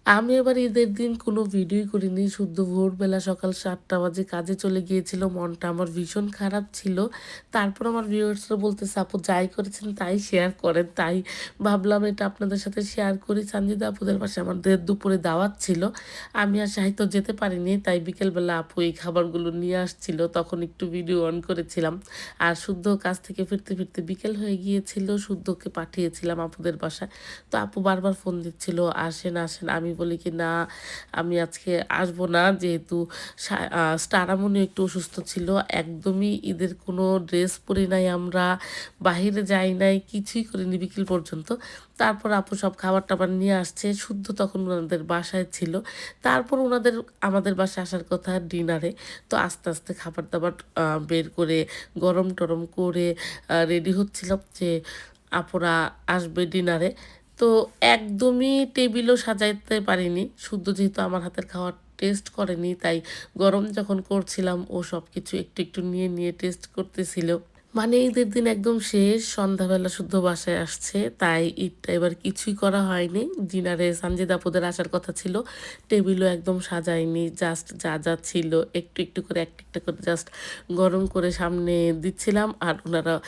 আমি এবার ঈদের দিন কোনো ভিডিওই করিনি। শুদ্ধ ভোরবেলা সকাল ৭টা বাজে কাজে চলে গিয়েছিল। মনটা আমার ভীষণ খারাপ ছিল। তারপর আমার ভিউয়ার্সরা বলতেছে, "আপু যাই করেছেন তাই শেয়ার করেন।" তাই ভাবলাম এটা আপনাদের সাথে শেয়ার করি। সানজিদা আপুদের বাসায় আমাদের দুপুরে দাওয়াত ছিল। আমি আর শাহিদ যেতে পারিনি। তাই বিকেলবেলা আপু এই খাবারগুলো নিয়ে আসছিল। তখন একটু ভিডিও অন করেছিলাম। আর শুদ্ধ কাজ থেকে ফিরতে, ফিরতে বিকেল হয়ে গিয়েছিল। শুদ্ধকে পাঠিয়েছিলাম আপুদের বাসায়। তো আপু বারবার ফোন দিচ্ছিল, "আসেন, আসেন।" আমি বলি কি, "না, আমি আজকে আসবো না।" যেহেতু স্টার আমনিও একটু অসুস্থ ছিল। একদমই ঈদের কোনো ড্রেস পরি নাই আমরা, বাহিরে যাই নাই, কিছুই করিনি বিকেল পর্যন্ত। তারপর আপু সব খাবার-টাবার নিয়ে আসছে। শুদ্ধ তখন উনাদের বাসায় ছিল। তারপর উনাদের আমাদের বাসায় আসার কথা ডিনারে। তো আস্তে, আস্তে খাবার-দাবার বের করে গরম-টরম করে রেডি হচ্ছিলাম যে আপুরা আসবে ডিনারে। তো একদমই টেবিলও সাজাইতে পারিনি। শুদ্ধ যেহেতু আমার হাতের খাবার টেস্ট করেনি, তাই গরম যখন করছিলাম ও সবকিছু একটু, একটু নিয়ে, নিয়ে টেস্ট করতেছিল। মানে ঈদের দিন একদম শেষ সন্ধ্যাবেলা শুদ্ধ বাসায় আসছে। তাই ঈদটা এবার কিছুই করা হয়নি। ডিনারে সানজিদা আপুদের আসার কথা ছিল। টেবিলও একদম সাজাইনি। জাস্ট যা, যা ছিল একটু, একটু করে একটা, একটা করে জাস্ট গরম করে সামনে দিচ্ছিলাম। আর উনারা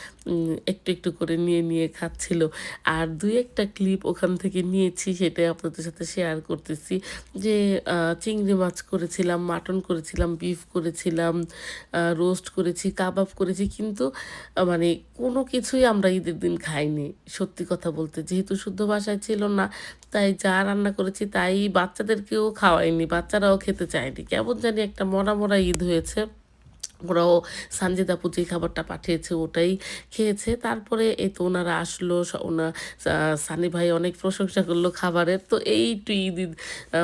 একটু, একটু করে নিয়ে, নিয়ে খাচ্ছিল। আর ২-১ টা ক্লিপ ওখান থেকে নিয়েছি, সেটাই আপনাদের সাথে শেয়ার করতেছি। যে চিংড়ি মাছ করেছিলাম, মাটন করেছিলাম, বিফ করেছিলাম, রোস্ট করেছি, কাবাব করেছি। কিন্তু মানে কোনো কিছুই আমরা ঈদের দিন খাইনি। সত্যি কথা বলতে। যেহেতু শুদ্ধ বাসায় ছিল না, তাই যা রান্না করেছি তাই বাচ্চাদেরকেও খাওয়াইনি। বাচ্চারাও খেতে চায়নি। কেমন জানি একটা মরা, মরা ঈদ হয়েছে। ওরাও সানজিদা আপু যে খাবারটা পাঠিয়েছে ওটাই খেয়েছে। তারপরে এই তো ওনারা আসলো, সানি ভাই অনেক প্রশংসা করলো খাবারের। তো এই একটু ঈদ, ঈদ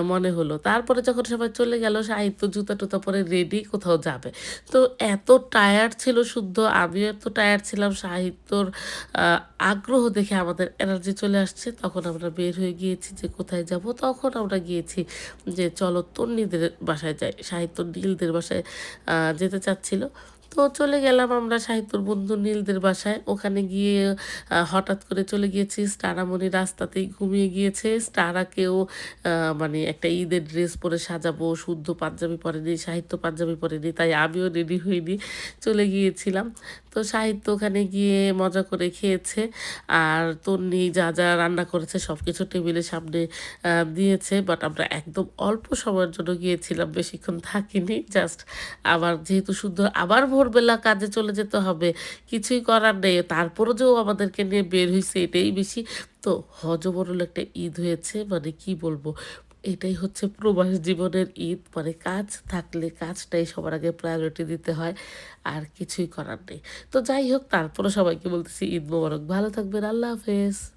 মনে হলো। তারপরে যখন সবাই চলে গেল, শাহিদ তো জুতা-টুতা পরে রেডি কোথাও যাবে। তো এত টায়ার্ড ছিল শুদ্ধ, আমিও এত টায়ার্ড ছিলাম। সাহিত্যর আ আগ্রহ দেখে আমাদের এনার্জি চলে আসছে। তখন আমরা বের হয়ে গিয়েছি যে কোথায় যাব। তখন আমরা গিয়েছি যে চলো তন্বীদের বাসায় যাই। সাহিত্য নীলদের বাসায় যেতে চাচ্ছিল। তো চলে গেলাম আমরা সাহিত্যর বন্ধু নীলদের বাসায়। ওখানে গিয়ে হঠাৎ করে চলে গিয়েছি। স্টারামণি রাস্তাতেই ঘুমিয়ে গিয়েছে। স্টারাকেও মানে একটা ঈদের ড্রেস পরে সাজাবো। শুদ্ধ পাঞ্জাবি পরেনি, সাহিত্য পাঞ্জাবি পরেনি। তাই আমিও রেডি হইনি। চলে গিয়েছিলাম। তো সাহিত্য ওখানে গিয়ে মজা করে খেয়েছে। আর তন্বী যা, যা রান্না করেছে সবকিছু টেবিলের সামনে দিয়েছে। বাট আমরা একদম অল্প সময়ের জন্য গিয়েছিলাম, বেশিক্ষণ থাকিনি। জাস্ট আবার যেহেতু শুদ্ধ আবার ভোরবেলা কাজে চলে যেতে হবে, কিছুই করার নেই। তারপরও যে ও আমাদেরকে নিয়ে বের হইছে এটাই বেশি। তো হযবরল একটা ঈদ হয়েছে, মানে কি বলবো? এটাই হচ্ছে প্রবাস জীবনের ঈদ। মানে কাজ থাকলে কাজটাই সবার আগে প্রায়োরিটি দিতে হয়। আর কিছুই করার নেই। তো যাই হোক, তারপরও সবাইকে বলতেছি ঈদ মোবারক। ভালো থাকবেন। আল্লাহ হাফেজ।